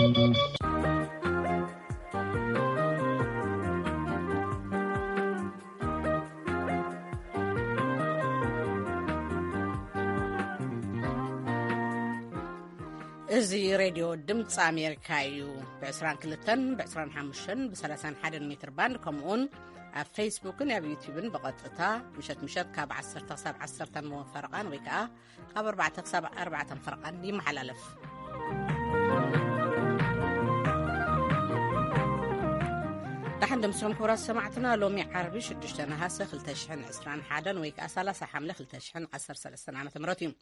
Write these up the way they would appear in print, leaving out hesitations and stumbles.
እዚ ሬድዮ ድምፂ ኣሜሪካ እዩ። ብ22 ብ25 ብ31 ሜትር ባንድ ከምኡን ኣብ ፌስቡክን ኣብ ዩቲዩብን ብቐጥታ ምሸት ካብ 10 ክሳብ 10 ፈረቓን ወይ ከዓ ካብ 4 ክሳብ 4 ፈረቓን ይመሓላለፍ። دحن دمسلم كورا سمعتنا لومي عربي شدشتنا هاسة 2021 ويكا 30 حملة 2013 عام تمرتي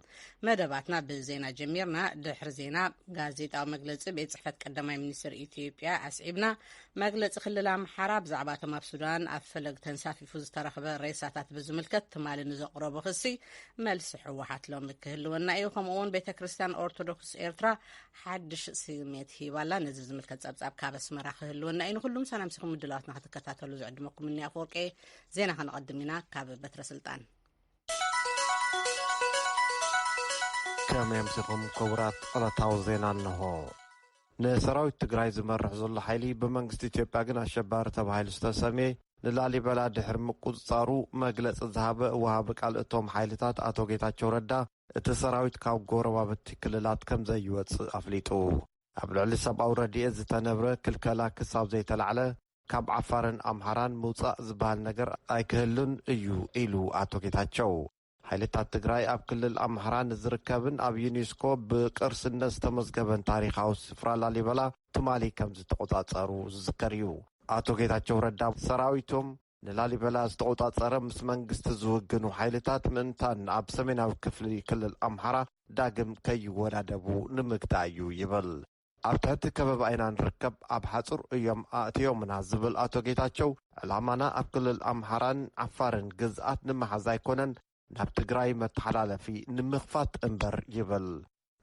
مدباتنا بزينا جميرنا دحر زينا غازيتا مجلس بيت صحفة قدماء منستر إثيوبيا أسعبنا مجلس خلال محارب زعبات ما بسودان أفلق تنسافي فوز ترخب الرئيسات بزملكت مال نزق ربو خصي ملس حوحات لهم الكهلونا أيوكم أون بيت كريستيان أورثودوكس إيرترا حدش سيميت هي ولا نزل زملكت زبزاب كابس مراخ هلونا أين كلهم سنة مسكم مدلاتنا هتكتاتلو زعدمكم مني أفوركي زينا هنقدمنا كاب بتر سلطان كما يمسكم كورات قلطاو زينا أنه نسراوي تقراي زمرح زل حيلي بمنغست إثيوبيا قنا الشبار تبهايل استسامي نلالي بلا دحر مقصارو مجلس الذهب وهابك على اتوم حيلتات اتو جيتاچو ردا اتسراويت كاو غوربابت كللات كم زي يوص افليطو ابلع لسباو ردي از تنبره كلكلا كساب زي تلعله كاب عفارن امحران موصا زبال نجر ايكهلن ايو ايلو اتو جيتاچو حيلتات تقراي اب كلل امحران زركبن اب يونسكو بقرسنس تمزغبن تاريخاو سفرا لاليبلا تمالي كم زتقوطاصرو زكريو አቶ ጌታቸው ረዳ ሰራዊቶም ንላሊበላ ዝተቆጣጸረ ምስ መንግስቲ ዝውግኑ ሓይልታት ምንታን ኣብ ሰሜናዊ ክፍሊ ክልል ኣምሓራ ዳግም ከይወዳደቡ ንምግታዩ ይብል ኣብ ትሕቲ ከበባ ኢና ንርከብ ኣብ ሓጹር እዮም ኣእትዮምና ዝብል አቶ ጌታቸው ዕላማና ኣብ ክልል ኣምሓራን ዓፋርን ግዝኣት ንምሓዝ ኣይኮነን ናብ ትግራይ መተሓላለፊ ንምኽፋት እምበር ይብል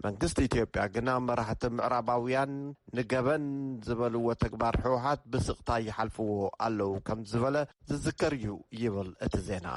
መንግስት ኢትዮጵያ ግና መራሕቲ ምዕራባውያን ንገበን ዝበልዎ ተግባር ሕወሓት ብስቕታ ይሓልፍዎ ኣለው ከም ዝበለ ዝዝከር እዩ ይብል እቲ ዜና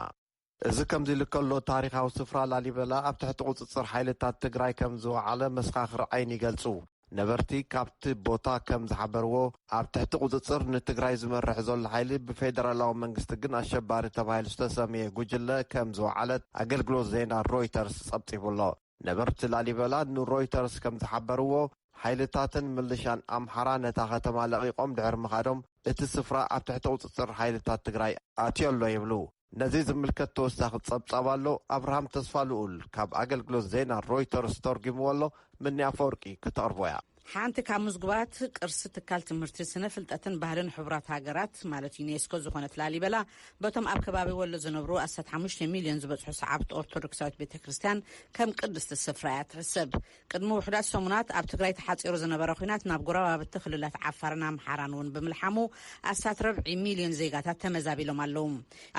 እዚ ከምዚ ልከሎ ታሪኻዊ ስፍራ ላሊበላ ኣብ ትሕቲ ቁፅፅር ሓይልታት ትግራይ ከም ዝወዓለ መሰኻኽር ዓይኒ ይገልጹ ነበርቲ ካብቲ ቦታ ከም ዝሓበርዎ ኣብ ትሕቲ ቁፅፅር ንትግራይ ዝመርሕ ዘሎ ሓይሊ ብፌደራላዊ መንግስቲ ግን ኣሸባሪ ተባሂሉ ዝተሰመየ ጉጅለ ከም ዝወዓለት ኣገልግሎት ዜና ሮይተርስ ጸብጺቡሎ ነበርቲ ላሊበላ ንሮይተርስ ከም ዝሓበርዎ ሓይልታትን ምልሻን ኣምሓራ ነታ ከተማ ለቂቆም ድሕሪ ምኻዶም እቲ ስፍራ ኣብ ትሕቲ ቁፅፅር ሓይልታት ትግራይ ኣትየሎ ይብሉ ነዚ ዝምልከት ተወሳኺ ጸብጻብ ኣሎ ኣብርሃም ተስፋ ልኡል ካብ ኣገልግሎት ዜና ሮይተርስ ተርጊምዎ ኣሎ ምኒ ኣፈወርቂ ክተቕርቦያ ሓንቲ ካብ ምዝግባት ቅርሲ ትካል ትምህርቲ ስነ ፍልጠትን ባህልን ሕቡራት ሃገራት ማለት ዩኔስኮ ዝኾነት ላሊበላ በቶም ኣብ ከባቢ ወሎ ዝነብሩ 15 ሚልዮን ዝበፅሑ ሰዓብቲ ኦርቶዶክሳዊት ቤተክርስትያን ከም ቅድስቲ ስፍራ እያ ትሕሰብ ቅድሚ ውሕዳት ሰሙናት ኣብ ትግራይ ተሓፂሩ ዝነበረ ኩናት ናብ ጎረባብቲ ክልላት ዓፋርን ኣምሓራን እውን ብምልሓሙ 14 ሚልዮን ዜጋታት ተመዛቢሎም ኣለው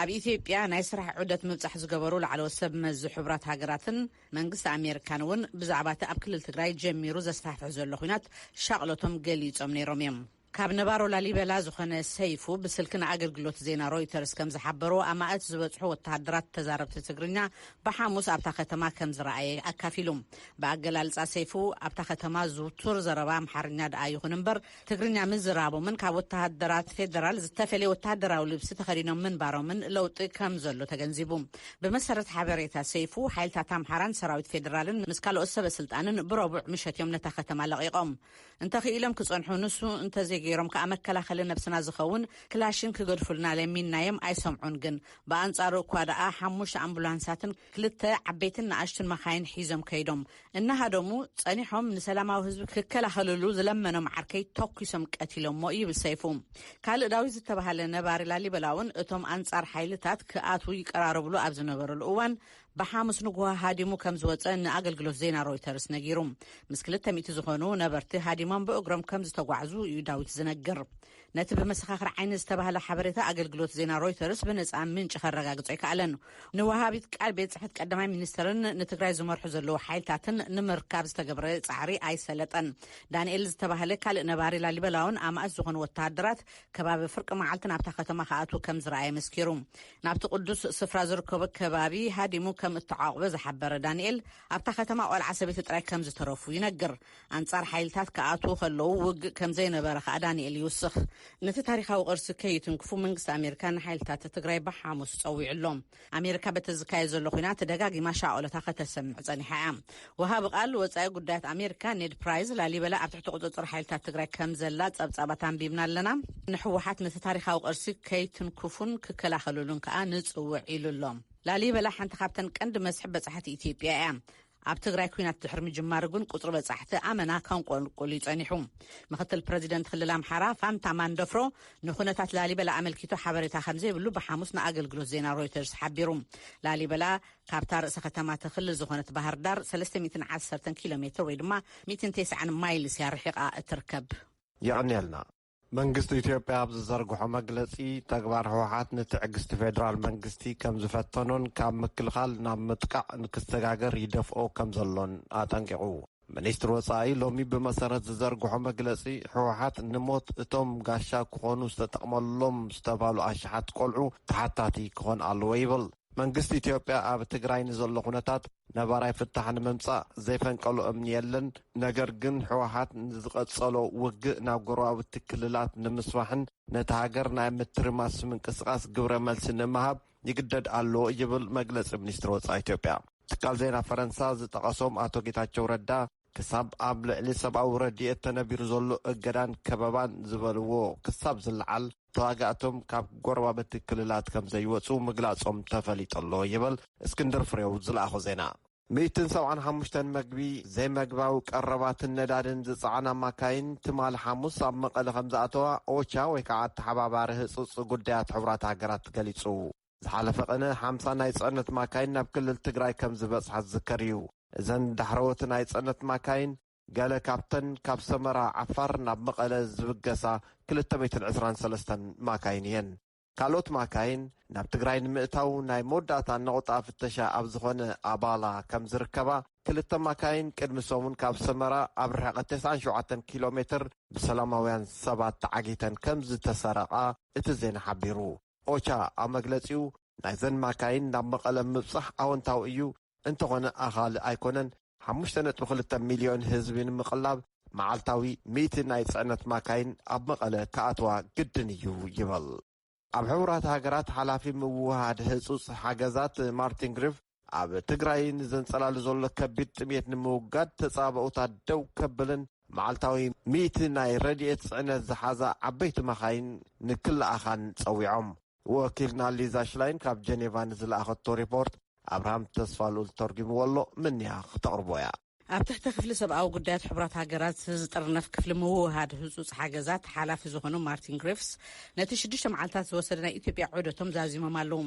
ኣብ ኢትዮጵያ ናይ ስራሕ ዑደት ምብፃሕ ዝገበሩ ላዕለዎት ሰብ መዚ ሕቡራት ሃገራትን መንግስቲ ኣሜሪካን እውን ብዛዕባ እቲ ኣብ ክልል ትግራይ ጀሚሩ ዘስፋሕፍሕ ዘሎ ኩናት ሻቅሎቶም ገሊፆም ነይሮም እዮም ካብ ነባሮ ላሊበላ ዝኾነ ሰይፉ ብስልክን ኣገልግሎት ዜና ሮይተርስ ከም ዝሓበሩ ኣማእት ዝበፅሑ ወተሃደራት ተዛረብቲ ትግርኛ ብሓሙስ ኣብታ ከተማ ከም ዝረኣየ ኣካፊሉ ብኣገላልፃ ሰይፉ ኣብታ ከተማ ዝውቱር ዘረባ ኣምሓርኛ ደኣ ይኹን እምበር ትግርኛ ምዝራቦምን ካብ ወተሃደራት ፌደራል ዝተፈለየ ወተሃደራዊ ልብሲ ተኸዲኖም ምንባሮምን ለውጢ ከም ዘሎ ተገንዚቡ ብመሰረት ሓበሬታ ሰይፉ ሓይልታት ኣምሓራን ሰራዊት ፌደራልን ምስ ካልኦት ሰበስልጣንን ብረቡዕ ምሸት እዮም ነታ ከተማ ለቂቆም እንተኽኢሎም ክጸንሑ ንሱ ገይሮም ከመከላኸለ ነብስና ዝኸውን ክላሽን ክገድፉልና ለሚናዮም ኣይሰምዑን ግን በአንጻሩ እኳ ደኣ 5 ኣምቡላንሳትን 2 ዓበይትን ንኣሽትን መኻይን ሒዞም ከይዶም እናሃደሙ ጸኒሖም ንሰላማዊ ህዝቢ ክከላኸልሉ ዝለመኖም ዓርከይ ተኩሶም ቀቲሎም ሞ ይብል ሰይፉ ካልእ ዳዊት ዝተባሃለ ነባሪ ላሊበላውን እቶም አንጻር ሓይልታት ክኣቱ ይቀራረብሉ ኣብ ዝነበረሉ እዋን በሓሙስ ንጉሃ ሃዲሙ ከም ዝወፀ ንኣገልግሎት ዜና ሮይተርስ ነጊሩ ምስ 200 ዝኾኑ ነበርቲ ሃዲሞም ብእግሮም ከም ዝተጓዕዙ እዩ ዳዊት ዝነግር ነቲ ብመሰኻኽር ዓይኒ ዝተባሃለ ሓበሬታ ኣገልግሎት ዜና ሮይተርስ ብነፃ ምንጭ ከረጋግጾ ይከኣለን ንወሃቢት ቃል ቤት ጽሕፈት ቀዳማይ ሚኒስትርን ንትግራይ ዝመርሑ ዘለዉ ሓይልታትን ንምርካብ ዝተገብረ ጻዕሪ ኣይሰለጠን ዳንኤል ዝተባሃለ ካልእ ነባሪ ላሊበላውን ኣማእት ዝኾኑ ወተሃደራት ከባቢ ፍርቂ መዓልትን ኣብታ ከተማ ከኣቱ ከም ዝረኣየ መስኪሩ ናብቲ ቅዱስ ስፍራ ዝርከቡ ከባቢ ሃዲሙ ከም እተዓቅበ ዝሓበረ ዳንኤል ኣብታ ከተማ ቆልዓ ሰበይቲ ጥራይ ከም ዝተረፉ ይነግር ኣንጻር ሓይልታት ከኣትዉ ከለዉ ውግእ ከም ዘይነበረ ከዓ ዳንኤል ይውስኽ ነቲ ታሪኻዊ ቅርሲ ከይትንክፉ መንግስቲ ኣሜሪካ ንሓይልታት ትግራይ ብሓሙስ ፀዊዑሎም ኣሜሪካ በቲ ዝካየድ ዘሎ ኩናት ደጋጊማ ሻዕለታ ከተሰምዕ ፀኒሓ እያ ወሃብ ቃል ወፃኢ ጉዳያት ኣሜሪካ ኔድ ፕራይዝ ላሊበላ ኣብ ትሕቲ ቁፅጥር ሓይልታት ትግራይ ከም ዘላ ፀብፃባት ኣንቢብና ኣለና ንሕወሓት ነቲ ታሪኻዊ ቅርሲ ከይትንክፉን ክከላኸሉሉን ከዓ ንፅውዕ ኢሉሎም ላሊበላ ሓንቲ ካብተን ቀንዲ መስሕብ በጻሕቲ ኢትዮጵያ እያ ኣብ ትግራይ ኩናት ድሕሪ ምጅማር ግን ቁፅሪ በጻሕቲ ኣመና ከንቆልቁል ይጸኒሑ ምክትል ፕሬዚደንት ክልል ኣምሓራ ፋንታ ማንደፍሮ ንኹነታት ላሊበላ ኣመልኪቱ ሓበሬታ ከም ዘይብሉ ብሓሙስ ንኣገልግሎት ዜና ሮይተርስ ሓቢሩ ላሊበላ ካብታ ርእሰ ከተማ ትኽልል ዝኾነት ባህር ዳር 310 ኪሎ ሜትር ወይ ድማ 190 ማይልስ ያርሒቓ እትርከብ ይቕኒልና መንግስቲ ኢትዮጵያ ኣብ ዝዘርግሖ መግለጺ ተግባር ህወሓት ንትዕግስቲ ፌደራል መንግስቲ ከም ዝፈተኖን ካብ ምክልኻል ናብ ምጥቃዕ ንክስተጋገር ይደፍኦ ከም ዘሎን ኣጠንቂቑ ሚኒስትር ወጻኢ ሎሚ ብመሰረት ዝዘርግሖ መግለጺ ህወሓት ንሞት እቶም ጋሻ ክኾኑ ዝተጠቕመሎም ዝተባሉ ኣሽሓት ቆልዑ ተሓታቲ ክኾን ኣለዎ ይብል መንግስቲ ኢትዮጵያ ኣብ ትግራይ ንዘሎ ኩነታት ነባራይ ፍታሕ ንምምጻእ ዘይፈንቀሎ እምኒ የለን ነገር ግን ህወሓት ንዝቐጸሎ ውግእ ናብ ጎረባብቲ ክልላት ንምስፋሕን ነቲ ሃገር ናይ ምትርማስ ምንቅስቓስ ግብረ መልሲ ንምሃብ ይግደድ ኣለዎ ይብል መግለጺ ሚኒስትር ወጻኢ ኢትዮጵያ ትካል ዜና ፈረንሳ ዝጠቐሶም ኣቶ ጌታቸው ረዳ ክሳብ ኣብ ልዕሊ ሰብኣዊ ረድኤት ተነቢሩ ዘሎ እገዳን ከበባን ዝበልዎ ክሳብ ዝለዓል ተዋጋእቶም ካብ ጎረባብቲ ክልላት ከም ዘይወፁ ምግላጾም ተፈሊጠሎ ይብል እስክንድር ፍሬው ዝለኣኾ ዜና 175 መግቢ ዘይመግባዊ ቀረባትን ነዳድን ዝፀዓና ማካይን ትማል ሓሙስ ኣብ መቐለ ከም ዝኣተዋ ኦቻ ወይ ከዓ ተሓባባሪ ህፁፅ ጉዳያት ሕቡራት ሃገራት ገሊጹ ዝሓለፈ ቀነ 50 ናይ ጽዕነት ማካይን ናብ ክልል ትግራይ ከም ዝበጽሓ ዝዝከር እዩ እዘን ዳሕረወት ናይ ጽዕነት ማካይን ገለ ካብተን ካብ ሰመራ ዓፋር ናብ መቐለ ዝብገሳ 223 ማካይን እየን ካልኦት ማካይን ናብ ትግራይ ንምእታው ናይ መወዳእታ ነቑጣ ፍተሻ ኣብ ዝኾነ ኣባላ ከም ዝርከባ ክልተ ማካይን ቅድሚ ሰሙን ካብ ሰመራ ኣብ ርሕቐት 97 ኪሎ ሜትር ብሰላማውያን ሰባት ተዓጊተን ከም ዝተሰረቓ እቲ ዜና ሓቢሩ ኦቻ ኣብ መግለጺኡ ናይዘን ማካይን ናብ መቐለ ምብጻሕ ኣወንታዊ እዩ እንተኾነ ኣኻል ኣይኮነን 5.2 ሚልዮን ህዝቢ ንምቕላብ መዓልታዊ 100 ናይ ጽዕነት ማካይን ኣብ መቐለ ከኣትዋ ግድን እዩ ይብል ኣብ ሕቡራት ሃገራት ሓላፊ ምውሃድ ህፁፅ ሓገዛት ማርቲን ግሪፍ ኣብ ትግራይ ንዘንጸላሉ ዘሎ ከቢድ ጥሜት ንምውጋድ ተጻብኦታት ደው ከብልን መዓልታዊ 100 ናይ ረድኤት ጽዕነት ዝሓዛ ዓበይቲ መኻይን ንክልኣኻን ጸዊዖም ወኪልና ሊዛ ሽላይን ካብ ጀኔቫ ንዝለኣኸቶ ሪፖርት ኣብርሃም ተስፋሉል ተርጊምዎሎ ምንያ ክተቕርቦ እያ ኣብ ትሕቲ ክፍሊ ሰብኣዊ ጉዳያት ሕቡራት ሃገራት ዝጥርነፍ ክፍሊ ምውሃድ ህፁፅ ሓገዛት ሓላፊ ዝኾኑ ማርቲን ግሪፍስ ነቲ 6 መዓልታት ዝወሰደ ናይ ኢትዮጵያ ዑደቶም ዛዚሞም ኣለዉ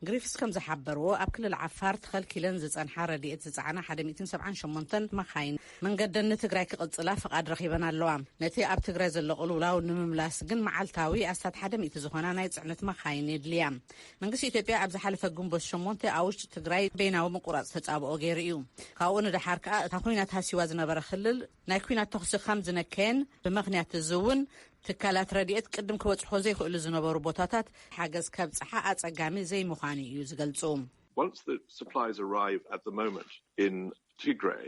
ግሪፍስ ከም ዝሓበርዎ ኣብ ክልል ዓፋር ተኸልኪለን ዝጸንሓ ረድኤት ዝፀዓና 178 መኻይን መንገደን ንትግራይ ክቕጽላ ፍቓድ ረኺበን ኣለዋ ነቲ ኣብ ትግራይ ዘሎ ቅልውላው ንምምላስ ግን መዓልታዊ ኣስታት 100 ዝኾና ናይ ጽዕነት መኻይን የድልያ መንግስቲ ኢትዮጵያ ኣብ ዝሓለፈ ግንቦት 8 ኣብ ውሽጢ ትግራይ በይናዊ ምቁራጽ ተጻብኦ ገይሩ እዩ ካብኡ ንድሓር ከዓ ኩናት ሃሲዋ ዝነበረ ክልል ናይ ኩናት ተኽሲ ከም ዝነከየን ብምኽንያት ዝውን ትካላት ረድኤት ቅድም ክበጽሖ ዘይኽእሉ ዝነበሩ ቦታታት ሓገዝ ከብጽሓ ኣጸጋሚ ዘይምዃኑ እዩ ዝገልጹ Once the supplies arrive at the moment in Tigray,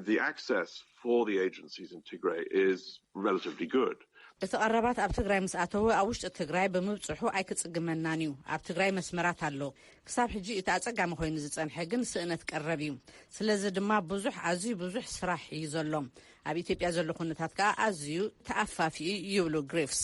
the access for the agencies in Tigray is relatively good. እቲ ቀረባት ኣብ ትግራይ ምስ ኣተው ኣብ ውሽጢ ትግራይ ብምብጽሑ ኣይክጽግመናን እዩ ኣብ ትግራይ መስመራት ኣሎ ክሳብ ሕጂ እቲ ኣጸጋሚ ኮይኑ ዝጸንሐ ግን ስእነት ቀረብ እዩ ስለዚ ድማ ኣዝዩ ብዙሕ ስራሕ እዩ ዘሎ ኣብ ኢትዮጵያ ዘሎ ኩነታት ከዓ ኣዝዩ ተኣፋፊኡ ይብሉ ግሪፍስ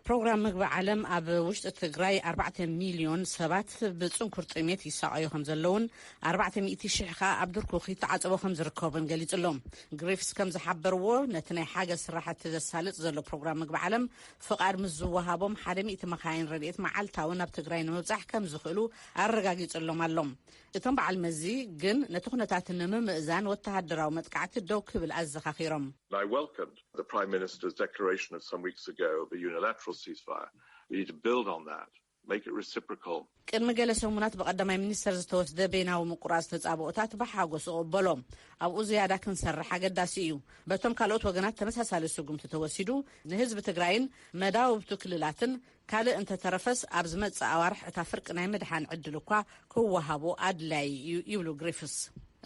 ፕሮግራም ምግቢ ዓለም ኣብ ውሽጢ ትግራይ 4 ሚልዮን ሰባት ብጽንኩር ጥሜት ይሰቃዩ ከም ዘለውን 400,000 ከዓ ኣብ ድርኩኺ ተዓጽቦ ከም ዝርከቡን ገሊጹሎም ግሪፍስ ከም ዝሓበርዎ ነቲ ናይ ሓገዝ ስራሕቲ ዘሳልጥ ዘሎ ፕሮግራም ምግቢ ዓለም ፍቃድ ምስ ዝወሃቦም 100 መኻይን ረድኤት መዓልታዊ ናብ ትግራይ ንምብጻሕ ከም ዝኽእሉ ኣረጋጊጹሎም ኣሎም እቶም በዓል መዚ ግን ነቲ ኩነታት ንምምእዛን ወተሃደራዊ መጥቃዕቲ ደው ክብል ኣዘኻኺሮም I welcomed the Prime Minister's declaration of some weeks ago of a unilateral ceasefire. We need to build on that make it reciprocal. ቅድሚ ገለ ሰሙናት በቀዳማይ ሚኒስተር ዝተወስደ ቤናዊ ምቁራጽ ተጻብኦታት ብሓጎስ ቅበሎም ኣብኡ ዝያዳ ክንሰርሕ ኣገዳሲ እዩ በቶም ካልኦት ወገናት ተመሳሳሊ ስጉምቲ ተወሲዱ ንህዝቢ ትግራይን መዳውብቱ ክልላትን ካልእ እንተተረፈስ ኣብ ዝመጽእ ኣዋርሕ እታ ፍርቂ ናይ ምድሓን ዕድል እኳ ክወሃቦ ኣድላይ ይብሉ ግሪፍስ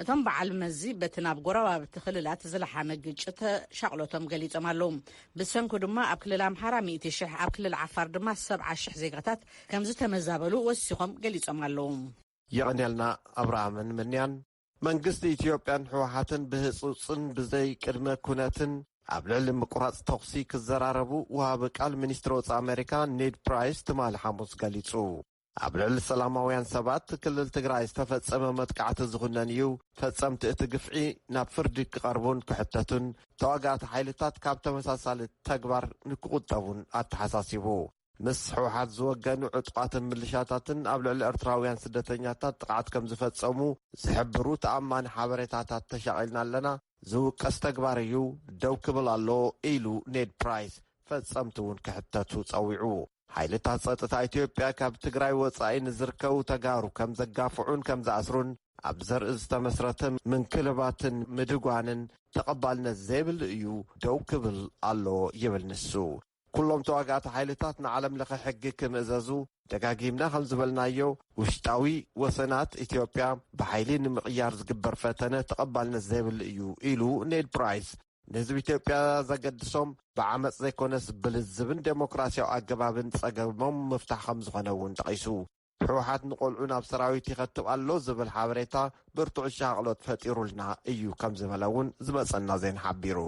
እቶም በዓል መዚ በቲ ናብ ጎረባብቲ ክልላት ዝለሓመ ግጭት ሻቅሎቶም ገሊፆም ኣለዉ ብሰንኩ ድማ ኣብ ክልል ኣምሓራ 100,000 ኣብ ክልል ዓፋር ድማ 70,000 ዜጋታት ከም ዝተመዛበሉ ወሲኾም ገሊፆም ኣለዉ የቀንያልና አብርሃምን ምንያን መንግስቲ ኢትዮጵያን ህወሓትን ብህጹጽን ብዘይ ቅድመ ኩነትን ኣብ ልዕሊ ምቁራጽ ተኽሲ ክዘራረቡ ወሃቢ ቃል ሚኒስትር ወጻኢ ኣሜሪካ ኔድ ፕራይስ ትማል ሐሙስ ገሊጹ ኣብ ልዕሊ ሰላማውያን ሰባት ክልል ትግራይ ዝተፈጸመ መጥቃዕቲ ዝኹነን እዩ ፈጸምቲ እቲ ግፍዒ ናብ ፍርዲ ክቐርቡን ክሕተቱን ተዋጋእቲ ሓይልታት ካብ ተመሳሳሊ ተግባር ንክቁጠቡን ኣተሓሳሲቡ ምስ ህወሓት ዝወገኑ ዕጡቃትን ምልሻታትን ኣብ ልዕሊ ኤርትራውያን ስደተኛታት ጥቃዓት ከም ዝፈጸሙ ዝሕብሩ ተኣማኒ ሓበሬታታት ተሻቒልና ኣለና ዝውቀስ ተግባር እዩ ደው ክብል ኣሎ ኢሉ ኔድ ፕራይስ ፈጸምቲ እውን ክሕተቱ ጸዊዑ ሓይልታት ጸጥታ ኢትዮጵያ ካብ ትግራይ ወጻኢ ንዝርከቡ ተጋሩ ከም ዘጋፍዑን ከም ዝኣስሩን ኣብ ዘርኢ ዝተመስረተ ምንክልባትን ምድጓንን ተቐባልነት ዘይብል እዩ ደው ክብል ኣሎ ይብል ንሱ ኩሎም ተዋጋእቲ ሓይልታት ንዓለም ለኸ ሕጊ ክምእዘዙ ደጋጊምና ከም ዝበልናዮ ውሽጣዊ ወሰናት ኢትዮጵያ ብሓይሊ ንምቕያር ዝግበር ፈተነ ተቐባልነት ዘይብል እዩ ኢሉ ኔድ ፕራይስ ንህዝቢ ኢትዮጵያ ዘገድሶም ብዓመፅ ዘይኮነስ ብልዝብን ዴሞክራሲያዊ ኣገባብን ጸገሞም ምፍታሕ ከም ዝኾነ እውን ጠቒሱ ህወሓት ንቆልዑ ናብ ሰራዊት ይኸትብ ኣሎ ዝብል ሓበሬታ ብርቱዕ ሻቅሎት ፈጢሩልና እዩ ከም ዝበለ እውን ዝመፀና ዜና ሓቢሩ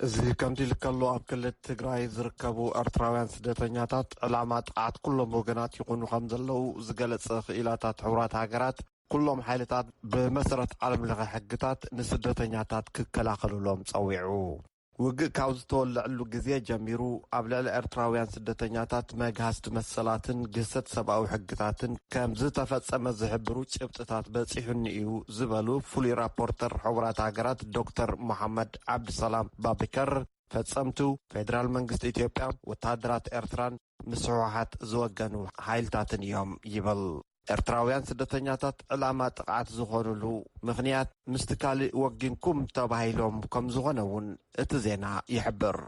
እዚ ከምቲ ልከሎ ኣብ ክልል ትግራይ ዝርከቡ ኤርትራውያን ስደተኛታት ዕላማ ጥቃዓት ኩሎም ወገናት ይኹኑ ከም ዘለው ዝገለጸ ክኢላታት ሕቡራት ሃገራት ኩሎም ሓይልታት ብመሰረት ዓለም ለኸ ሕግታት ንስደተኛታት ክከላኸሉሎም ጸዊዑ ውግእ ካብ ዝተወልዕሉ ግዜ ጀሚሩ ኣብ ልዕሊ ኤርትራውያን ስደተኛታት መግሃዝቲ መሰላትን ግሰት ሰብኣዊ ሕግታትን ከም ዝተፈጸመ ዝሕብሩ ጭብጥታት በፂሑኒ እዩ ዝበሉ ፍሉይ ራፖርተር ሕቡራት ሃገራት ዶክተር መሐመድ ዓብድሰላም ባቢከር ፈጸምቱ ፌደራል መንግስቲ ኢትዮጵያ ወታደራት ኤርትራን ምስ ህወሓት ዝወገኑ ሓይልታትን እዮም ይብል ኤርትራውያን ስደተኛታት ዕላማ ጥቃዓት ዝኾኑሉ ምኽንያት ምስቲ ካልእ ወጊንኩም ተባሂሎም ከም ዝኾነ እውን እቲ ዜና ይሕብር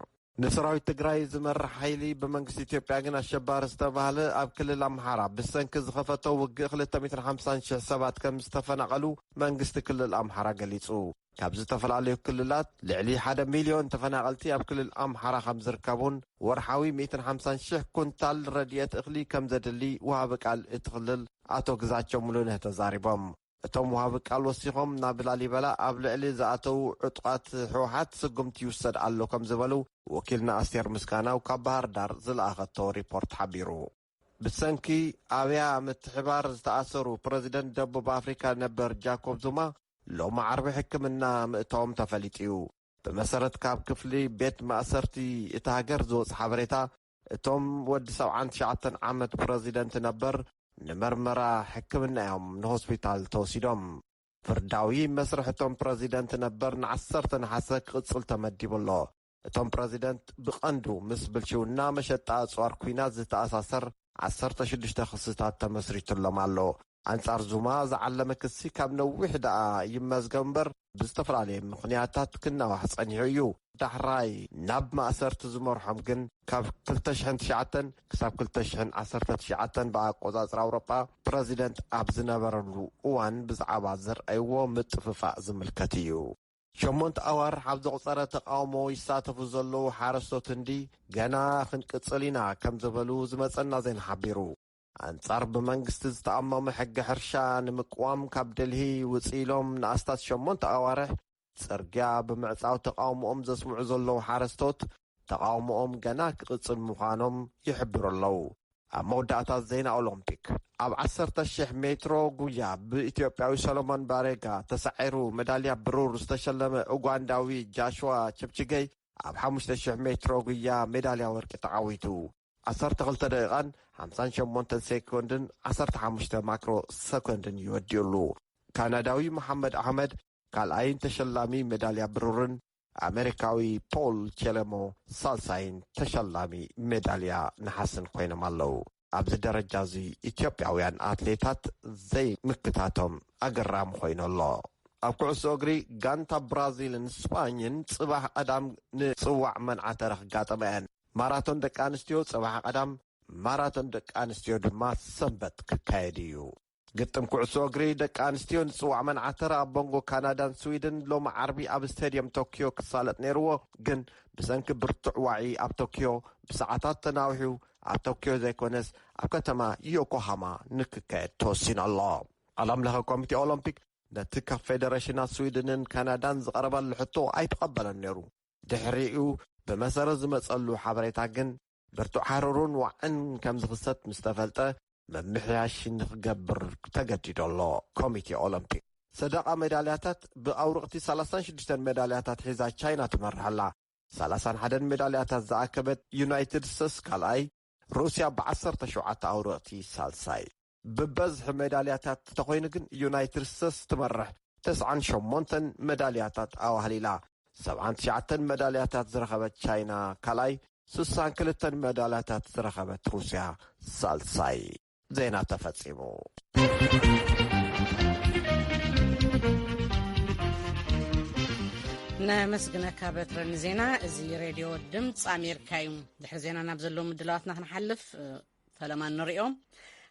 ንሰራዊት ትግራይ ዝመርሕ ሓይሊ ብመንግስቲ ኢትዮጵያ ግን ኣሸባሪ ዝተባሃለ ኣብ ክልል ኣምሓራ ብሰንኪ ዝኸፈቶ ውግእ 250,000 ሰባት ከም ዝተፈናቐሉ መንግስቲ ክልል ኣምሓራ ገሊጹ ካብ ዝተፈላለዩ ክልላት ልዕሊ 1 ሚልዮን ተፈናቐልቲ ኣብ ክልል ኣምሓራ ከም ዝርከቡን ወርሓዊ 150,000 ኩንታል ረድኤት እኽሊ ከም ዘድሊ ወሃቢ ቃል እቲ ክልል ኣቶ ግዛቸው ሙሉነህ ተዛሪቦም እቶም ወሃቢ ቃል ወሲኾም ናብ ላሊበላ ኣብ ልዕሊ ዝኣተው ዕጡቃት ህወሓት ስጉምቲ ይውሰድ ኣሎ ከም ዝበሉ ወኪልና ኣስቴር ምስጋናው ካብ ባህር ዳር ዝለኣኸቶ ሪፖርት ሓቢሩ ብሰንኪ ኣብያ ምትሕባር ዝተኣሰሩ ፕረዚደንት ደቡብ ኣፍሪካ ነበር ጃኮብ ዙማ ሎማ ዓርቢ ሕክምና ምእተዎም ተፈሊጡ እዩ ብመሰረት ካብ ክፍሊ ቤት ማእሰርቲ እቲ ሃገር ዝወፅ ሓበሬታ እቶም ወዲ 79 ዓመት ፕረዚደንት ነበር ንመርመራ ሕክምና እዮም ንሆስፒታል ተወሲዶም ፍርዳዊ መስርሕቶም ፕረዚደንት ነበር ን10 ነሓሰ ክቕፅል ተመዲቡሎ እቶም ፕረዚደንት ብቐንዱ ምስ ብልሽውና መሸጣ ኣፅዋር ኩናት ዝተኣሳሰር 16 ክስታት ተመስሪቱሎም ኣሎ አንጻር ዙማ ዝዓለመ ክሲ ካብ ነዊሕ ደኣ ይመዝገብ እምበር ብዝተፈላለየ ምኽንያታት ክናዋሕ ጸኒሑ እዩ ዳሕራይ ናብ ማእሰርቲ ዝመርሖም ግን ካብ 2009 ክሳብ 2019 ብኣቆጻጽር ኣውሮጳ ፕረዚደንት ኣብ ዝነበረሉ እዋን ብዛዕባ ዘርአይዎ ምጥፍፋእ ዝምልከት እዩ 8 ኣዋርሕ ኣብ ዘቑፀረ ተቃውሞ ይሳተፉ ዘለዉ ሓረስቶት እንዲ ገና ክንቅጽል ኢና ከም ዝበሉ ዝመፀና ዜና ሓቢሩ አንጻር ብመንግስቲ ዝተኣመመ ሕጊ ሕርሻ ንምቅዋም ካብ ደልሂ ውፂኢሎም ንኣስታት 8 ኣዋርሕ ጽርግያ ብምዕጻው ተቃውሞኦም ዘስምዑ ዘለዉ ሓረስቶት ተቃውሞኦም ገና ክቕጽል ምዃኖም ይሕብሩ ኣለዉ ኣብ መወዳእታት ዜና ኦሎምፒክ ኣብ 10,000 ሜትሮ ጉያ ብኢትዮጵያዊ ሰሎሞን ባሬጋ ተሳዒሩ ሜዳልያ ብሩር ዝተሸለመ ኡጋንዳዊ ጃሽዋ ቸፕችገይ ኣብ 5,000 ሜትሮ ጉያ ሜዳልያ ወርቂ ተዓዊቱ 12 ደቂቃን 58 ሴኮንድን 15 ማክሮ ሰኮንድን ይወዲኡሉ ካናዳዊ መሐመድ ኣሕመድ ካልኣይን ተሸላሚ ሜዳልያ ብሩርን ኣሜሪካዊ ፖል ቼለሞ ሳልሳይን ተሸላሚ ሜዳልያ ነሓስን ኮይኖም ኣለዉ ኣብዚ ደረጃ እዚ ኢትዮጵያውያን ኣትሌታት ዘይምክታቶም ኣገራሚ ኮይኑ ኣሎ። ኣብ ኩዕሶ እግሪ ጋንታ ብራዚልን ስፓኝን ጽባሕ ቀዳም ንጽዋዕ መንዓተረ ክጋጠመን ማራቶን ደቂ ኣንስትዮ ጽባሕ ቀዳም ማራቶን ደቂ ኣንስትዮ ድማ ሰንበት ክካየድ እዩ። ግጥም ኩዕሶ እግሪ ደቂ ኣንስትዮ ንጽዋዕ መንዓተረ ኣብ ቦንጎ ካናዳን ስዊድን ሎሚ ዓርቢ ኣብ ስቴድየም ቶኪዮ ክሳለጥ ነይርዎ ግን ብሰንኪ ብርቱዕ ዋዒ ኣብ ቶኪዮ ብሰዓታት ተናዊሑ ኣብ ቶኪዮ ዘይኮነስ ኣብ ከተማ ዮኮሃማ ንክካየድ ተወሲኑ ኣሎ። ዓለም ለኸ ኮሚቴ ኦሎምፒክ ነቲ ካብ ፌደሬሽናት ስዊድንን ካናዳን ዝቐረበሉ ሕቶ ኣይተቐበለን ነይሩ። ድሕሪኡ ብመሰረት ዝመጸሉ ሓበሬታ ግን ብርቱዕ ሓረሩን ዋዕን ከም ዝኽሰት ምስ ተፈልጠ መምሕያሽ ንኽገብር ተገዲዱ ኣሎ። ኮሚቴ ኦሎምፒክ ሰደቓ ሜዳልያታት ብኣውርቕቲ 36 ሜዳልያታት ሒዛ ቻይና ትመርሐላ። 31 ሜዳልያታት ዝኣከበት ዩናይትድ ስቴትስ ካልኣይ፣ ሩስያ ብ17 ኣውርቕቲ ሳልሳይ። ብበዝሒ ሜዳልያታት ተኾይኑ ግን ዩናይትድ ስቴትስ ትመርሕ 98 ሜዳልያታት ኣዋህሊላ። 79 ሜዳልያታት ዝረኸበት ቻይና ካልኣይ፣ 62 ሜዳልያታት ዝረኸበት ሩስያ ሳልሳይ። ዜና ተፈጺሙ። ነመስግነካ በትረን ዜና እዚ ሬድዮ ድምፂ ኣሜሪካ እዩ። ድሕሪ ዜና ናብ ዘለዎ ምድላዋትና ክንሓልፍ ፈለማ ንሪኦም።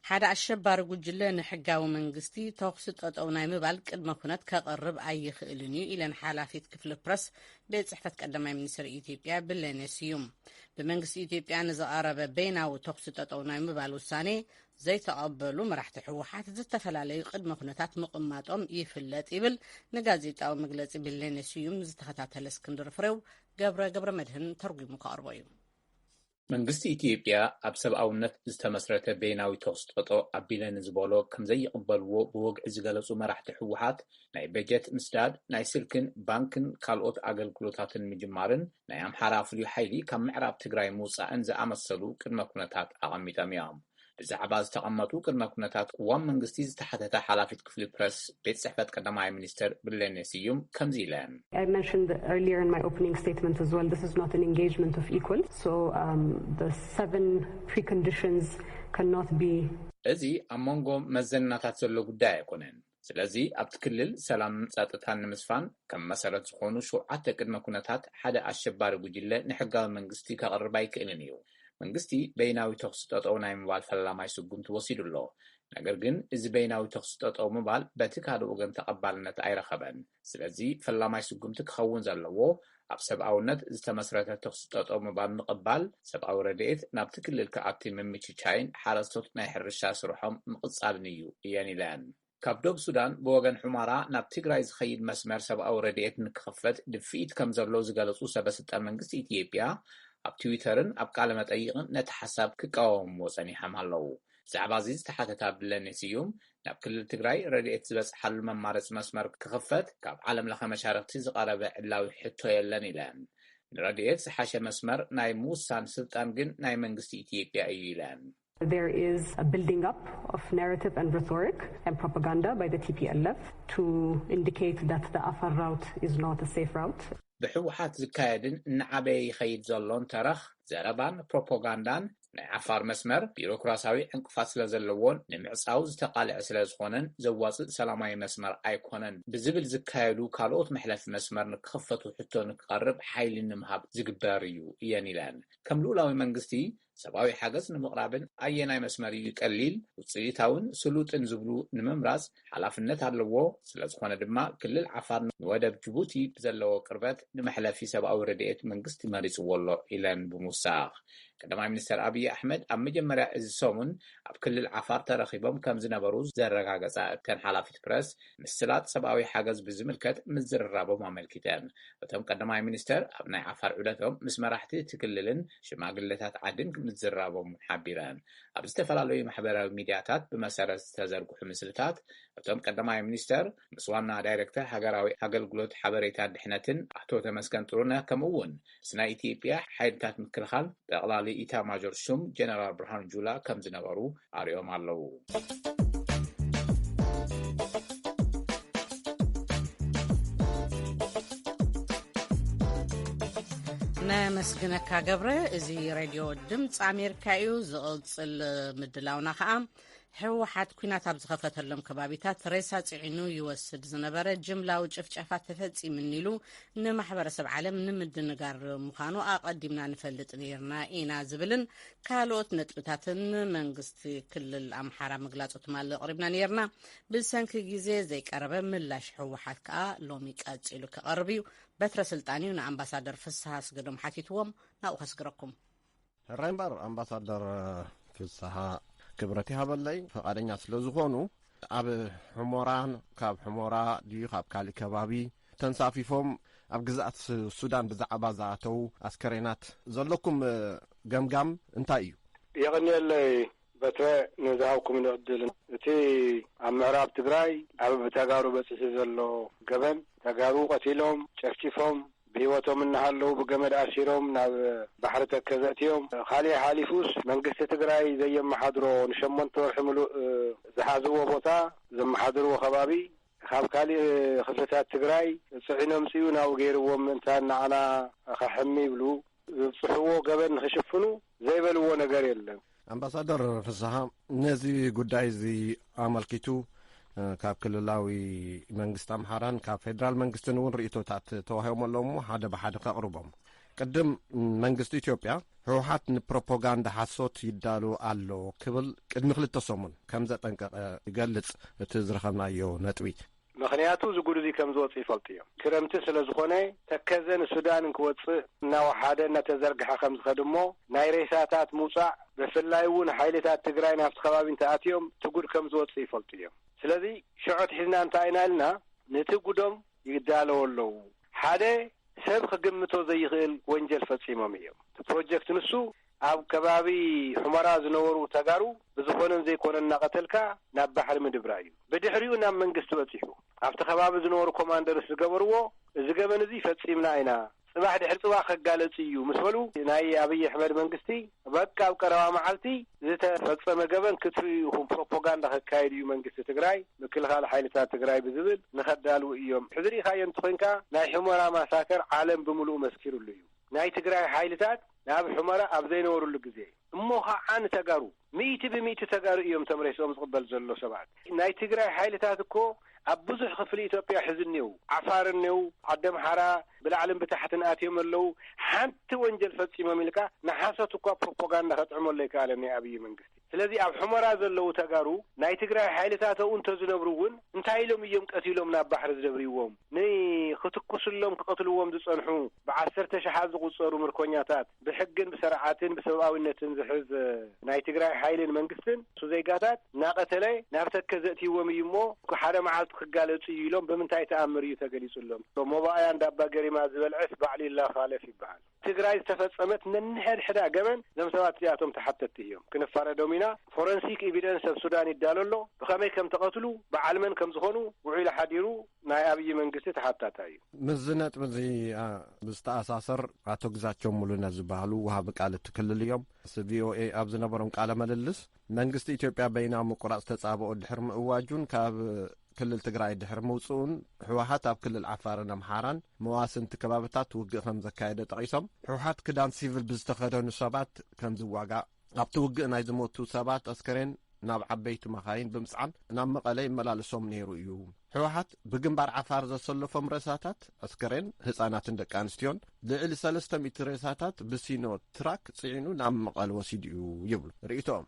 ሓደ ኣሸባሪ ጉጅለ ንሕጋዊ መንግስቲ ተኽሲ ጠጠው ናይ ምባል ቅድመ ኩነት ከቕርብ ኣይኽእልን እዩ ኢለን ሓላፊት ክፍሊ ፕረስ ቤት ጽሕፈት ቀዳማይ ሚኒስትር ኢትዮጵያ ብለኔ ስዩም ብመንግስቲ ኢትዮጵያ ንዝቐረበ በይናዊ ተኽሲ ጠጠው ናይ ምባል ውሳኔ ዘይተቐበሉ መራሕቲ ሕወሓት ዝተፈላለዩ ቅድመ ኩነታት ምቕማጦም ይፍለጥ ይብል ንጋዜጣዊ መግለጺ ብለኔ ስዩም ዝተኸታተለ እስክንድር ፍሬው ገብረ መድህን ተርጉሙ ከቕርቦ እዩ። መንግስቲ ኢትዮጵያ ኣብ ሰብኣውነት ዝተመስረተ በይናዊ ተኽሲ ጠጠው ኣቢለ ንዝበሎ ከም ዘይቕበልዎ ብወግዒ ዝገለጹ መራሕቲ ሕወሓት ናይ በጀት ምስዳድ፣ ናይ ስልክን ባንክን ካልኦት ኣገልግሎታትን ምጅማርን ናይ ኣምሓራ ፍሉይ ሓይሊ ካብ ምዕራብ ትግራይ ምውፃእን ዝኣመሰሉ ቅድመ ኩነታት ኣቐሚጦም እዮም። ብዛዕባ ዝተቐመጡ ቅድመ ኩነታት ቅዋም መንግስቲ ዝተሓተተ ሓላፊት ክፍሊ ፕረስ ቤት ጽሕፈት ቀዳማይ ሚኒስትር ብለኔ ስዩም ከምዚ ኢለን። I mentioned earlier in my opening statement as well, this is not an engagement of equals. So the 7 preconditions cannot be... እዚ ኣብ መንጎ መዘናታት ዘሎ ጉዳይ ኣይኮነን። ስለዚ ኣብቲ ክልል ሰላምን ጸጥታን ንምስፋን ከም መሰረት ዝኾኑ 7 ቅድመ ኩነታት ሓደ ኣሸባሪ ጉጅለ ንሕጋዊ መንግስቲ ከቕርብ ኣይክእልን እዩ። መንግስቲ በይናዊ ተኽሲ ጠጠው ናይ ምባል ፈላማይ ስጉምቲ ወሲዱ ኣሎ። ነገር ግን እዚ በይናዊ ተኽሲ ጠጠው ምባል በቲ ካልእ ወገን ተቐባልነት ኣይረኸበን። ስለዚ ፈላማይ ስጉምቲ ክኸውን ዘለዎ ኣብ ሰብኣውነት ዝተመስረተ ተኽሲ ጠጠው ምባል ምቕባል ሰብኣዊ ረድኤት ናብቲ ክልል ከኣቲ ምምችቻይን ሓረስቶት ናይ ሕርሻ ስርሖም ምቕጻልን እዩ እየን ኢለን። ካብ ደቡብ ሱዳን ብወገን ሑማራ ናብ ትግራይ ዝኸይድ መስመር ሰብኣዊ ረድኤት ንክኽፈት ድፍኢት ከም ዘሎ ዝገለጹ ሰበስልጣን መንግስቲ ኢትዮጵያ ኣብ ትዊተርን ኣብ ቃለ መጠይቕን ነቲ ሓሳብ ክቃወምዎ ጸኒሖም ኣለዉ። ብዛዕባ እዚ ዝተሓተተ ብለኔ ስዩም ናብ ክልል ትግራይ ረድኤት ዝበፅሓሉ መማረፂ መስመር ክኽፈት ካብ ዓለም ለኸ መሻርክቲ ዝቐረበ ዕላዊ ሕቶ የለን ኢለን። ንረድኤት ዝሓሸ መስመር ናይ ምውሳን ስልጣን ግን ናይ መንግስቲ ኢትዮጵያ እዩ ኢለን። There is a building up of narrative and rhetoric and propaganda by the TPLF to indicate that the Afar route is not a safe route. ብሕወሓት ዝካየድን ንዓበየ ይኸይድ ዘሎን ተረኽ ዘረባን ፕሮፓጋንዳን ናይ ዓፋር መስመር ቢሮክራሲያዊ ዕንቅፋት ስለ ዘለዎን ንምዕፃው ዝተቃልዐ ስለ ዝኾነን ዘዋፅእ ሰላማዊ መስመር ኣይኮነን ብዝብል ዝካየዱ ካልኦት መሕለፊ መስመር ንክኽፈቱ ሕቶ ንክቐርብ ሓይሊ ንምሃብ ዝግበር እዩ እየን ኢለን። ከም ልኡላዊ መንግስቲ ሰብኣዊ ሓገዝ ንምቕራብን ኣየናይ መስመር እዩ ቀሊል ውፅኢታውን ስሉጥን ዝብሉ ንምምራፅ ሓላፍነት ኣለዎ። ስለ ዝኾነ ድማ ክልል ዓፋር ንወደብ ጅቡቲ ብዘለዎ ቅርበት ንመሕለፊ ሰብኣዊ ረድኤት መንግስቲ መሪፅዎ ኣሎ ኢለን ብምውሳኽ ቀዳማይ ሚኒስትር አብይ አሕመድ ኣብ መጀመርያ እዚ ሰሙን ኣብ ክልል ዓፋር ተረኺቦም ከም ዝነበሩ ዘረጋገፀ እተን ሓላፊት ፕረስ ምስላጥ ሰብኣዊ ሓገዝ ብዝምልከት ምዝርራቦም ኣመልኪተን። እቶም ቀዳማይ ሚኒስትር ኣብ ናይ ዓፋር ዑደቶም ምስ መራሕቲ እቲ ክልልን ሽማግለታት ዓድን ምዝርራቦም ሓቢረን። ኣብ ዝተፈላለዩ ማሕበራዊ ሚድያታት ብመሰረት ዝተዘርግሑ ምስልታት እቶም ቀዳማይ ሚኒስትር ምስ ዋና ዳይሬክተር ሃገራዊ ኣገልግሎት ሓበሬታ ድሕነትን ኣቶ ተመስገን ጥሩነህ ከምኡውን ምስ ናይ ኢትዮጵያ ሓይልታት ምክልኻል ጠቕላሊ ኢታማዦር ሹም ጀነራል ብርሃኑ ጁላ ከም ዝነበሩ ኣርዮም ኣለዉ። መስግነካ ገብረ እዚ ሬድዮ ድምፂ ኣሜሪካ እዩ ዝቕፅል ምድላውና ከዓ ሕወሓት ኩናት ኣብ ዝኸፈተሎም ከባቢታት ሬሳ ጽዒኑ ይወስድ ዝነበረ ጅምላዊ ጭፍጨፋት ተፈጺሙ ኢሉ ንማሕበረሰብ ዓለም ንምድንጋር ምዃኑ ኣቐዲምና ንፈልጥ ነርና ኢና ዝብልን ካልኦት ነጥብታትን መንግስቲ ክልል ኣምሓራ ምግላጹ ትማል ቀሪብና ነርና ብሰንኪ ግዜ ዘይቀረበ ምላሽ ሕወሓት ከዓ ሎሚ ቀጺሉ ክቐርብ እዩ በትረ ስልጣን እዩ ንኣምባሳደር ፍስሓ ስገዶም ሓቲትዎም ናብኡ ከስግረኩም ራይምበር ኣምባሳደር ፍስሓ ክብረቲ ሃበለይ ፈቃደኛ ስለ ዝኾኑ ኣብ ሕሞራን ካብ ሕሞራ ድዩ ካብ ካሊእ ከባቢ ተንሳፊፎም ኣብ ግዛኣት ሱዳን ብዛዕባ ዝኣተው ኣስከሬናት ዘለኩም ገምጋም እንታይ እዩ? የቕኒየለይ በትረ ንዝሃብኩም ንዕድል እቲ ኣብ ምዕራብ ትግራይ ኣብ ተጋሩ በፂሒ ዘሎ ገበን ተጋሩ ቀቲሎም ጨፍጭፎም ብህይወቶም እናሃለው ብገመድ ኣሲሮም ናብ ባሕሪ ተከዘእትዮም ካሊእ ሓሊፉስ መንግስቲ ትግራይ ዘየመሓድሮ ንሸሞንተ ወርሒ ሙሉእ ዝሓዝዎ ቦታ ዘመሓድርዎ ከባቢ ካብ ካሊእ ክፍልታት ትግራይ ፅዒኖም ፅዩ ናብኡ ገይርዎም ምእንታን ንዓና ካሕሚ ይብሉ ዝፅሕዎ ገበን ንክሽፍኑ ዘይበልዎ ነገር የለን። ኣምባሳደር ፍስሓ ነዚ ጉዳይ እዚ ኣመልኪቱ ካብ ክልላዊ መንግስቲ ኣምሓራን ካብ ፌደራል መንግስትን እውን ርእቶታት ተዋሂቦም ኣለዎ ሓደ ብሓደ ከቕርቦም ቅድም መንግስቲ ኢትዮጵያ ሕወሓት ንፕሮፓጋንዳ ሓሶት ይዳሉ ኣሎ ክብል ቅድሚ 2 ሰሙን ከም ዘጠንቀቐ ይገልጽ እቲ ዝረኸብናዮ ነጥቢ ምክንያቱ ዝጉዱ እዚ ከም ዝወፅእ ይፈልጡ እዮም ክረምቲ ስለ ዝኾነ ተከዘን ሱዳን ክወፅእ እናወሓደ እናተዘርግሐ ከም ዝኸድ እሞ ናይ ሬሳታት ምውፃእ ብፍላይ እውን ሓይልታት ትግራይ ናብቲ ከባቢ እንተኣትዮም ትጉድ ከም ዝወፅእ ይፈልጡ እዮም። ስለዚ ሽዑት ሒዝና እንታይ ኢና ኢልና ነቲ ጉዶም ይዳለዉ ኣለዉ ሓደ ሰብ ክግምቶ ዘይኽእል ወንጀል ፈጺሞም እዮም ፕሮጀክት ንሱ ኣብ ከባቢ ሕመራ ዝነበሩ ተጋሩ ብዝኾነን ዘይኮነን እናቐተልካ ናብ ባሕሪ ምድብራ እዩ ብድሕሪኡ ናብ መንግስቲ በፂሑ ኣብቲ ከባቢ ዝነበሩ ኮማንደርስ ዝገበርዎ እዚ ገበን እዚ ፈጺምና ኢና ጽባሕ ድሕሪ ጽባሕ ከጋለጽ እዩ ምስ በሉ ናይ ኣብይ ኣሕመድ መንግስቲ በቃ ኣብ ቀረባ መዓልቲ ዝተፈጸመ ገበን ክትሪኢኹም ፕሮፓጋንዳ ከካይድ እዩ መንግስቲ ትግራይ ምክልኻል ሓይልታት ትግራይ ብዝብል ንኸዳልው እዮም ሕዝሪኻዮ እንትኾንካ ናይ ሕመራ ማሳከር ዓለም ብምሉእ መስኪሩሉ እዩ ናይ ትግራይ ሓይልታት ናብ ሕመራ ኣብ ዘይነበሩሉ ግዜ እሞ ከዓ ንተጋሩ 100% ተጋሩ እዮም ተምሬሶም ዝቕበል ዘሎ ሰባት ናይ ትግራይ ሓይልታት እኮ ኣብ ብዙሕ ክፍሊ ኢትዮጵያ ሕዝኒው ዓፋርኒው ዓደምሓራ ብላዕልን ብታሕትን ኣትዮም ኣለው ሓንቲ ወንጀል ፈጺሞም ኢልካ ንሓሰት እኳ ፕሮፓጋንዳ ከጥዕመሉ ይከኣለን ናይ ኣብይ መንግስቲ ስለዚ ኣብ ሕመራ ዘለው ተጋሩ ናይ ትግራይ ሓይልታት እውን ተዝነብሩ እውን እንታይ ኢሎም እዮም ቀቲሎም ናብ ባሕሪ ዝደብርዎም ንክትኩስሎም ክቀትልዎም ዝጸንሑ ብ10,000 ዝቁጸሩ ምርኮኛታት ብሕግን ብስርዓትን ብሰብኣዊነትን ዝሕዝ ናይ ትግራይ ሓይልን መንግስትን ሱዘይጋታት ናቀተለ ናብ ተከዘእትዎም እዩ እሞ ሓደ መዓልቲ ክጋለጹ ኢሎም ብምንታይ ተኣምር እዩ ተገሊጹሎም ሞባኣያ እንዳባ ገሪማ ዝበልዕስ ባዕሊ ላኻለፍ ይበሃል ትግራይ ዝተፈጸመት ነንሕድሕዳ ገበን ዘም ሰባት እዚኣቶም ተሓተት እዮም ክንፋረዶም ኢና ፎረንሲክ ኤቪደንስ ኣብ ሱዳን ይዳለሎ ብኸመይ ከም ተቐትሉ ብዓልመን ከም ዝኾኑ ውዒሉ ሓዲሩ ናይ ኣብይ መንግስቲ ተሓታታ እዩ ምስ ነጥቢ እዚ ብዝተኣሳሰር ኣቶ ግዛቸው ሙሉነት ዝበሃሉ ወሃቢ ቃል እትክልል እዮም ቪኦኤ ኣብ ዝነበሮም ቃለ መልልስ መንግስቲ ኢትዮጵያ በይናዊ ምቁራጽ ተጻብኦ ድሕሪ ምእዋጁን ካብ ክልል ትግራይ ድሕሪ ምውፅኡን ሕወሓት ኣብ ክልል ዓፋርን ኣምሓራን መዋስንቲ ከባቢታት ውግእ ከም ዘካየደ ጠቂሶም ሕወሓት ክዳን ሲቪል ብዝተኸደኑ ሰባት ከም ዝዋጋእ ኣብቲ ውግእ ናይ ዝሞቱ ሰባት ኣስከሬን ናብ ዓበይቲ መኻይን ብምጽዓን ናብ መቐለ ይመላለሶም ነይሩ እዩ ሕወሓት ብግንባር ዓፋር ዘሰለፎም ሬሳታት ኣስከሬን ህፃናትን ደቂ ኣንስትዮን ልዕሊ 300 ሬሳታት ብሲኖ ትራክ ጽዒኑ ናብ መቐለ ወሲዱ እዩ ይብሉ ርእቶም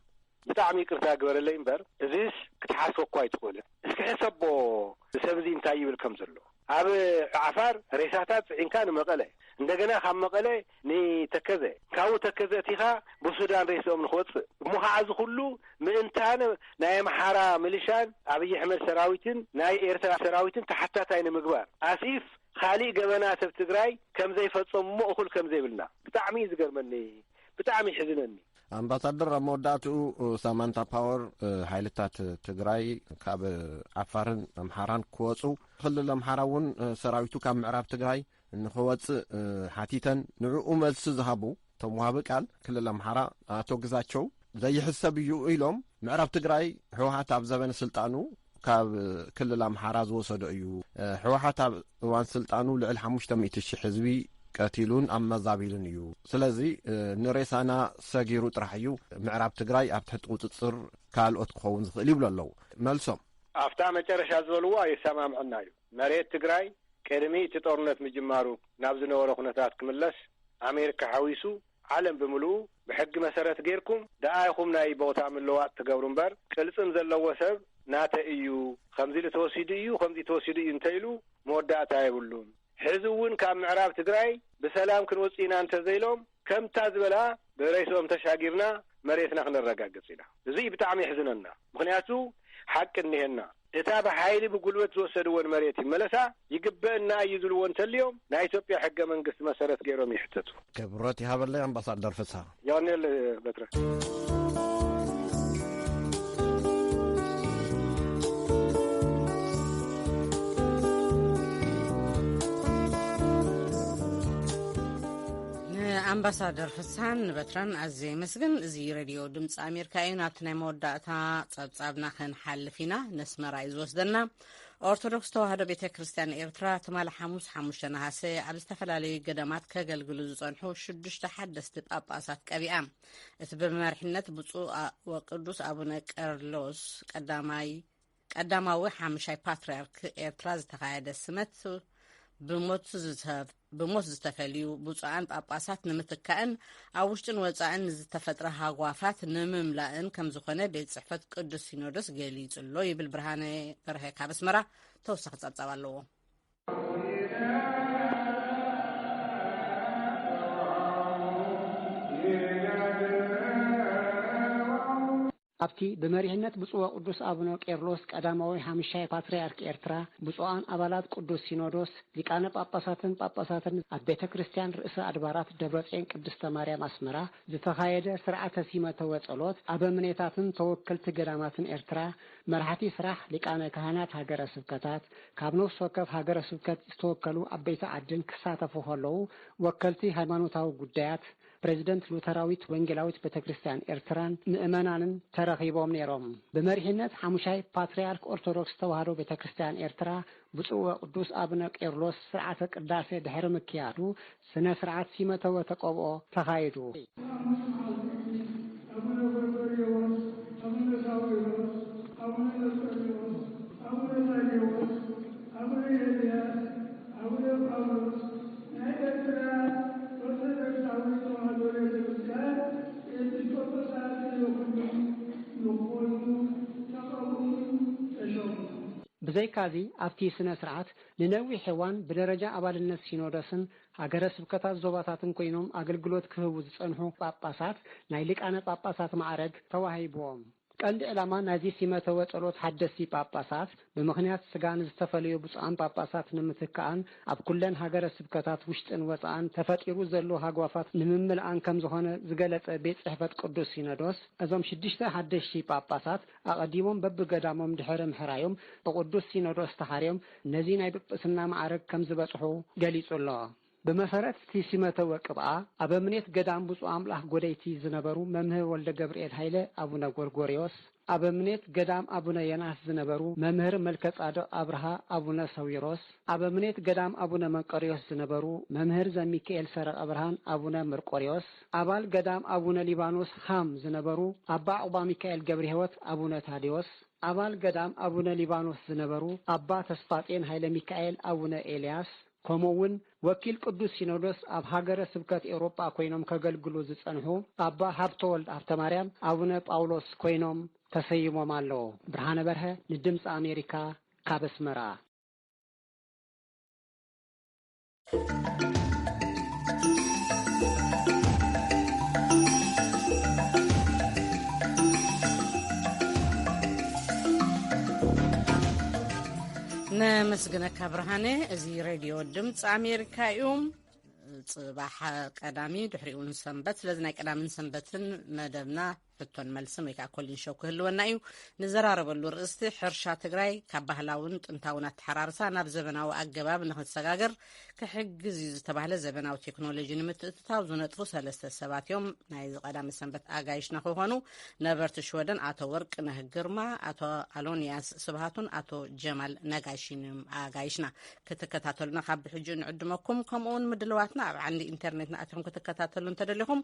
ብጣዕሚ ይቅርታ ግበረለይ እምበር እዚስ ክትሓስቦ እኳ ኣይትኽእልን እስኪ ሕሰቦ ሰብ እዚ እንታይ ይብል ከም ዘሎ ኣብ ዓፋር ሬሳታት ጽዒንካ ንመቐለ እንደገና ካብ መቐለ ንተከዘ ካብኡ ተከዘ እቲኻ ብሱዳን ሬሶም ንክወፅእ እሞ ከዓ እዚ ኩሉ ምእንታን ናይ ኣምሓራ ሚሊሻን ኣብይ ኣሕመድ ሰራዊትን ናይ ኤርትራ ሰራዊትን ተሓታታይ ንምግባር ኣሲፍ ካሊእ ገበና ሰብ ትግራይ ከም ዘይፈጸሙ እሞ እኹል ከም ዘይብልና ብጣዕሚ ዝገርመኒ ብጣዕሚ ሕዝነኒ ኣምባሳደር ኣብ መወዳእትኡ ሳማንታ ፓወር ሓይልታት ትግራይ ካብ ዓፋርን ኣምሓራን ክወፁ ክልል ኣምሓራ እውን ሰራዊቱ ካብ ምዕራብ ትግራይ ንኽወፅእ ሓቲተን ንዕኡ መልሲ ዝሃቡ እቶም ወሃቢ ቃል ክልል ኣምሓራ ኣቶ ግዛቸው ዘይሕሰብ እዩ ኢሎም ምዕራብ ትግራይ ሕወሓት ኣብ ዘበነ ስልጣኑ ካብ ክልል ኣምሓራ ዝወሰዶ እዩ ሕወሓት ኣብ እዋን ስልጣኑ ልዕሊ 500,000 ህዝቢ ቀቲሉን ኣመዛቢሉን እዩ ስለዚ ንሬሳና ሰጊሩ ጥራሕ እዩ ምዕራብ ትግራይ ኣብ ትሕቲ ቁፅፅር ካልኦት ክኸውን ዝኽእል ይብሉ ኣለዉ መልሶም ኣፍታ መጨረሻ ዝበልዎ የሰማምዕና እዩ መሬት ትግራይ ቅድሚ እቲ ጦርነት ምጅማሩ ናብ ዝነበረ ኩነታት ክምለስ ኣሜሪካ ሓዊሱ ዓለም ብምሉኡ ብሕጊ መሰረት ጌርኩም ደኣይኹም ናይ ቦታ ምልዋጥ ትገብሩ እምበር ቅልጽም ዘለዎ ሰብ ናተ እዩ ከምዚ ልተወሲዱ እዩ ከምዚ ተወሲዱ እዩ እንተይሉ መወዳእታ ይብሉን ሕዚ እውን ካብ ምዕራብ ትግራይ ብሰላም ክንወፂና እንተዘይሎም ከምታ ዝበላ ብረይሶም ተሻጊርና መሬትና ክንረጋገጽ ኢና እዚ ብጣዕሚ ይሕዝነና ምክንያቱ ሓቂ እኒሄና እታ ብሓይሊ ብጉልበት ዝወሰድዎን መሬት ይመለሳ ይግበአና እዩ ዝብልዎ እንተልዮም ናይ ኢትዮጵያ ሕገ መንግስቲ መሰረት ገይሮም ይሕተቱ ክብረት ይሃበለይ ኣምባሳደር ፍስሓ ይቀኒል በትረ ኣምባሳደር ፍስሓን በትረን ኣዝየ መስግን እዚ ሬድዮ ድምፂ ኣሜሪካ እዩ ናብቲ ናይ መወዳእታ ጸብጻብና ክንሓልፍ ኢና ነስመራ እዩ ዝወስደና ኦርቶዶክስ ተዋህዶ ቤተ ክርስቲያን ኤርትራ ትማል ሓሙስ 5 ነሓሴ ኣብ ዝተፈላለዩ ገዳማት ከገልግሉ ዝጸንሑ 6 ሓደስቲ ጳጳሳት ቀቢኣ እቲ ብመርሕነት ብፁዕ ወቅዱስ አቡነ ቀርሎስ ቀዳማዊ ሓሙሻይ ፓትርያርክ ኤርትራ ዝተካየደ ስመት ብሞት ዝተፈልዩ ብፁዓን ጳጳሳት ንምትካእን ኣብ ውሽጥን ወፃእን ዝተፈጥረ ሃጓፋት ንምምላእን ከም ዝኾነ ቤት ጽሕፈት ቅዱስ ሲኖዶስ ገሊጹሎ ይብል ብርሃነ በርሀ ካብ ኣስመራ ተወሳኺ ጸብጻብ ኣለዎ ኣብቲ ብመሪሕነት ብፁዕ ቅዱስ አቡነ ቄርሎስ ቀዳማዊ ሓሙሻይ ፓትርያርክ ኤርትራ ብፁዓን ኣባላት ቅዱስ ሲኖዶስ ሊቃነ ጳጳሳትን ኣብ ቤተ ክርስቲያን ርእሰ ኣድባራት ደብረጽዮን ቅድስተ ማርያም ኣስመራ ዝተካየደ ስርዓተ ሲመተ ወጸሎት ኣበምኔታትን ተወከልቲ ገዳማትን ኤርትራ መራሕቲ ስራሕ ሊቃነ ካህናት ሃገረ ስብከታት ካብ ነፍሲ ወከፍ ሃገረ ስብከት ዝተወከሉ ዓበይቲ ዓድን ክሳተፉ ከለዉ ወከልቲ ሃይማኖታዊ ጉዳያት ፕሬዚደንት ሉተራዊት ወንጌላዊት ቤተክርስቲያን ኤርትራን ምእመናንን ተረኺቦም ነይሮም በመሪሕነት ሓሙሻይ ፓትርያርክ ኦርቶዶክስ ተዋህዶ ቤተክርስቲያን ኤርትራ ብፁዕ ቅዱስ አቡነ ቄርሎስ ስርዓተ ቅዳሴ ድሕሪ ምክያዱ ስነ ስርዓት ሲመተ ወተቀብኦ ተካይዱ ብዘይካዚ ኣብቲ ስነ ስርዓት ንነዊሕ እዋን ብደረጃ ኣባልነት ሲኖዶስን ሃገረ ስብከታት ዞባታትን ኮይኖም ኣገልግሎት ክህቡ ዝጸንሑ ጳጳሳት ናይ ሊቃነ ጳጳሳት ማዕረግ ተዋሂቦም ቀንዲ ዕላማ ናይዚ ሲመተ ወጸሎት ሓደስቲ ጳጳሳት ብምኽንያት ስጋን ዝተፈልዩ ብፁዓን ጳጳሳት ንምትካእን ኣብ ኩለን ሃገረ ስብከታት ውሽጥን ወፃእን ተፈጢሩ ዘሎ ሃጓፋት ንምምላእን ከም ዝኾነ ዝገለጸ ቤት ጽሕፈት ቅዱስ ሲኖዶስ እዞም 6 ሓደስቲ ጳጳሳት ኣቐዲሞም በብገዳሞም ድሕሪ ምሕራዮም ብቅዱስ ሲኖዶስ ተሓርዮም ነዚ ናይ ጵጵስና ማዕረግ ከም ዝበጽሑ ገሊጹሎ በመሰረት ሲመተ ወቅብአ አበምኔት ገዳም ብፁዕ አምላክ ጎደይቲ ዝነበሩ መምህር ወልደ ገብርኤል ኃይለ አቡነ ጎርጎሪዮስ አበምኔት ገዳም አቡነ የናስ ዝነበሩ መምህር መልከጻድቅ አብርሃ አቡነ ሰዊሮስ አበምኔት ገዳም አቡነ መንቆሪዮስ ዝነበሩ መምህር ዘሚካኤል ሰረቀ ብርሃን አቡነ መርቆሪዮስ አባል ገዳም አቡነ ሊባኖስ ሃም ዝነበሩ አባ ዑባ ሚካኤል ገብረ ሕይወት አቡነ ታዲዮስ አባል ገዳም አቡነ ሊባኖስ ዝነበሩ አባ ተስፋጤን ኃይለ ሚካኤል አቡነ ኤልያስ ከምኡውን ወኪል ቅዱስ ሲኖዶስ ኣብ ሃገረ ስብከት ኤውሮጳ ኮይኖም ከገልግሉ ዝጸንሑ ኣባ ሃብተወልድ ሃብተ ማርያም አቡነ ጳውሎስ ኮይኖም ተሰይሞም ኣለዎ ብርሃነ በርሀ ንድምፂ ኣሜሪካ ካብ ኣስመራ نمسجنك برهانة زي راديو الدمت أمريكا يوم صباح قدامي دحريون سنبت لازم قدام سنبتن مدبنا ሕቶን መልስም ወይ ከዓ ኮሊን ሾው ክህልወና እዩ ንዘራረበሉ ርእስቲ ሕርሻ ትግራይ ካብ ባህላውን ጥንታውን ኣተሓራርሳ ናብ ዘበናዊ ኣገባብ ንክተሰጋገር ክሕግዝ እዩ ዝተባህለ ዘበናዊ ቴክኖሎጂ ንምትእትታው ዝነጥፉ 3 ሰባት እዮም ናይ ቀዳመ ሰንበት ኣጋይሽና ክኾኑ ነበርቲ ሽወደን ኣቶ ወርቅ ነህግርማ ኣቶ ኣሎኒያስ ስብሃቱን ኣቶ ጀማል ነጋሽንም ኣጋይሽና ክትከታተሉና ካብ ሕጂ ንዕድመኩም ከምኡውን ምድልዋትና ኣብ ዓንዲ ኢንተርኔት ንኣትኩም ክትከታተሉ እንተደሊኹም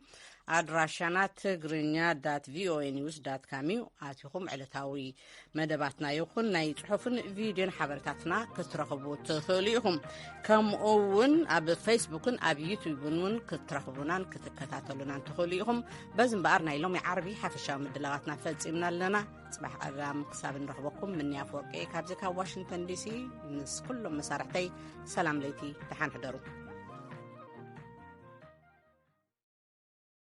ኣድራሻና tigrinya.voanews.com ኣትኹም ዕለታዊ መደባትና ይኹን ናይ ጽሑፍን ቪድዮን ሓበሬታትና ክትረኽቡ ትኽእሉ ኢኹም ከምኡውን ኣብ ፌስቡክን ኣብ ዩቲዩብን ክትረኽቡናን ክትከታተሉናን ትኽእሉ ኢኹም በዚ እምበኣር ናይ ሎሚ ዓርቢ ሓፈሻዊ ምድላዋትና ፈጺምና ኣለና ጽባሕ ቀዳም ክሳብ ንረኽበኩም ምንያፍ ወርቂ ካብዚ ካብ ዋሽንግተን ዲሲ ምስ ኩሎም መሳርሕተይ ሰላም ለይቲ ደሓን ሕደሩ